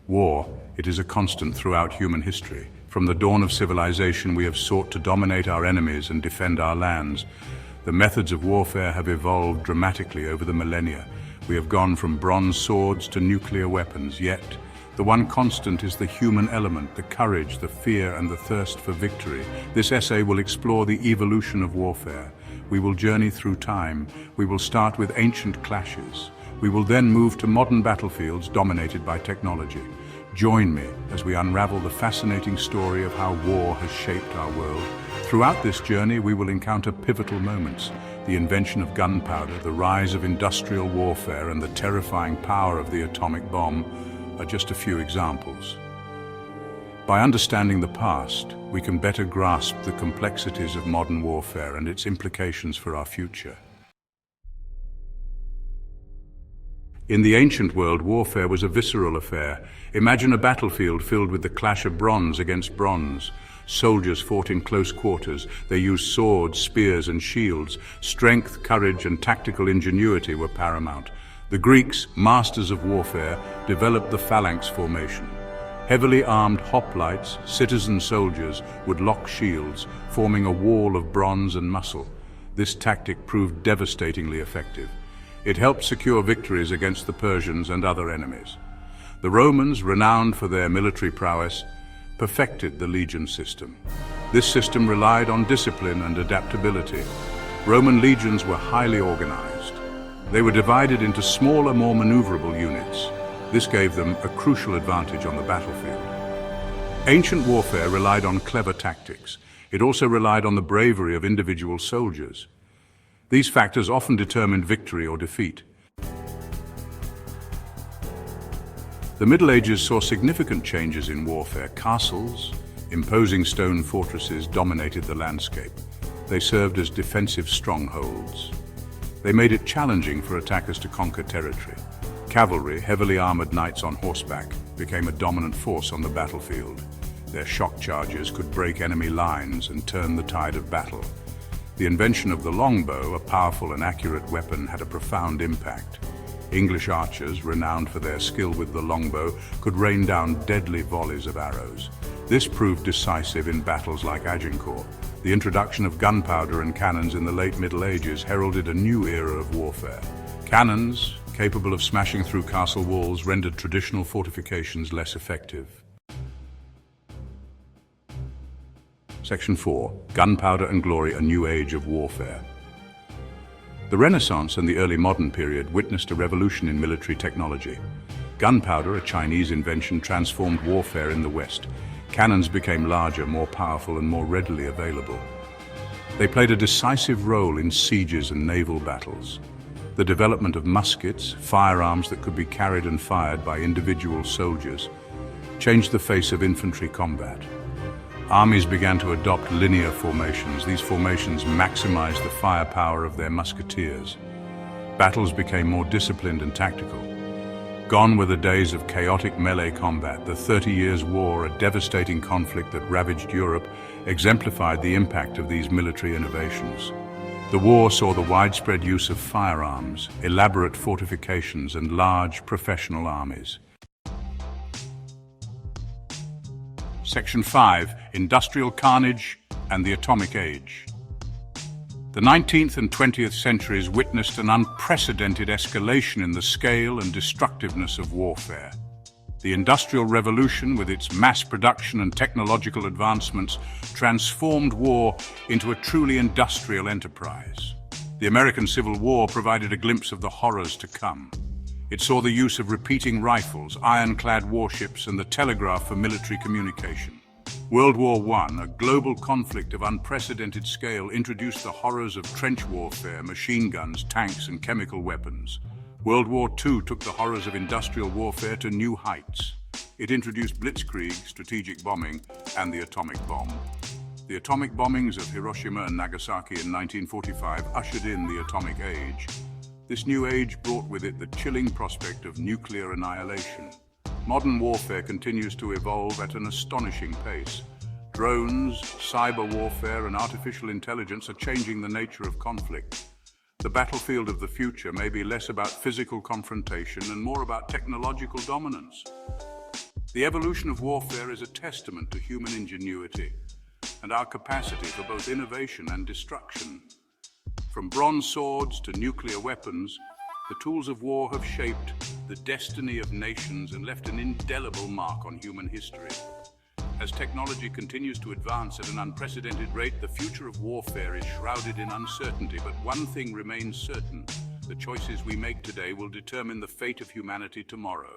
War, it is a constant throughout human history. From the dawn of civilization, we have sought to dominate our enemies and defend our lands. The methods of warfare have evolved dramatically over the millennia. We have gone from bronze swords to nuclear weapons, yet the one constant is the human element, the courage, the fear, and the thirst for victory. This essay will explore the evolution of warfare. We will journey through time. We will start with ancient clashes. We will then move to modern battlefields dominated by technology. Join me as we unravel the fascinating story of how war has shaped our world. Throughout this journey, we will encounter pivotal moments. The invention of gunpowder, the rise of industrial warfare, and the terrifying power of the atomic bomb are just a few examples. By understanding the past, we can better grasp the complexities of modern warfare and its implications for our future. In the ancient world, warfare was a visceral affair. Imagine a battlefield filled with the clash of bronze against bronze. Soldiers fought in close quarters. They used swords, spears, and shields. Strength, courage, and tactical ingenuity were paramount. The Greeks, masters of warfare, developed the phalanx formation. Heavily armed hoplites, citizen soldiers, would lock shields, forming a wall of bronze and muscle. This tactic proved devastatingly effective. It helped secure victories against the Persians and other enemies. The Romans, renowned for their military prowess, perfected the legion system. This system relied on discipline and adaptability. Roman legions were highly organized. They were divided into smaller, more maneuverable units. This gave them a crucial advantage on the battlefield. Ancient warfare relied on clever tactics. It also relied on the bravery of individual soldiers. These factors often determined victory or defeat. The Middle Ages saw significant changes in warfare. Castles, imposing stone fortresses, dominated the landscape. They served as defensive strongholds. They made it challenging for attackers to conquer territory. Cavalry, heavily armored knights on horseback, became a dominant force on the battlefield. Their shock charges could break enemy lines and turn the tide of battle. The invention of the longbow, a powerful and accurate weapon, had a profound impact. English archers, renowned for their skill with the longbow, could rain down deadly volleys of arrows. This proved decisive in battles like Agincourt. The introduction of gunpowder and cannons in the late Middle Ages heralded a new era of warfare. Cannons, capable of smashing through castle walls, rendered traditional fortifications less effective. Section 4. Gunpowder and Glory, a New Age of Warfare. The Renaissance and the early modern period witnessed a revolution in military technology. Gunpowder, a Chinese invention, transformed warfare in the West. Cannons became larger, more powerful, and more readily available. They played a decisive role in sieges and naval battles. The development of muskets, firearms that could be carried and fired by individual soldiers, changed the face of infantry combat. Armies began to adopt linear formations. These formations maximized the firepower of their musketeers. Battles became more disciplined and tactical. Gone were the days of chaotic melee combat. The 30 Years' War, a devastating conflict that ravaged Europe, exemplified the impact of these military innovations. The war saw the widespread use of firearms, elaborate fortifications, and large professional armies. Section 5. Industrial Carnage and the Atomic Age. The 19th and 20th centuries witnessed an unprecedented escalation in the scale and destructiveness of warfare. The Industrial Revolution, with its mass production and technological advancements, transformed war into a truly industrial enterprise. The American Civil War provided a glimpse of the horrors to come. It saw the use of repeating rifles, ironclad warships, and the telegraph for military communication. World War I, a global conflict of unprecedented scale, introduced the horrors of trench warfare, machine guns, tanks, and chemical weapons. World War II took the horrors of industrial warfare to new heights. It introduced blitzkrieg, strategic bombing, and the atomic bomb. The atomic bombings of Hiroshima and Nagasaki in 1945 ushered in the atomic age. This new age brought with it the chilling prospect of nuclear annihilation. Modern warfare continues to evolve at an astonishing pace. Drones, cyber warfare, and artificial intelligence are changing the nature of conflict. The battlefield of the future may be less about physical confrontation and more about technological dominance. The evolution of warfare is a testament to human ingenuity and our capacity for both innovation and destruction. From bronze swords to nuclear weapons, the tools of war have shaped the destiny of nations and left an indelible mark on human history. As technology continues to advance at an unprecedented rate, the future of warfare is shrouded in uncertainty, but one thing remains certain: the choices we make today will determine the fate of humanity tomorrow.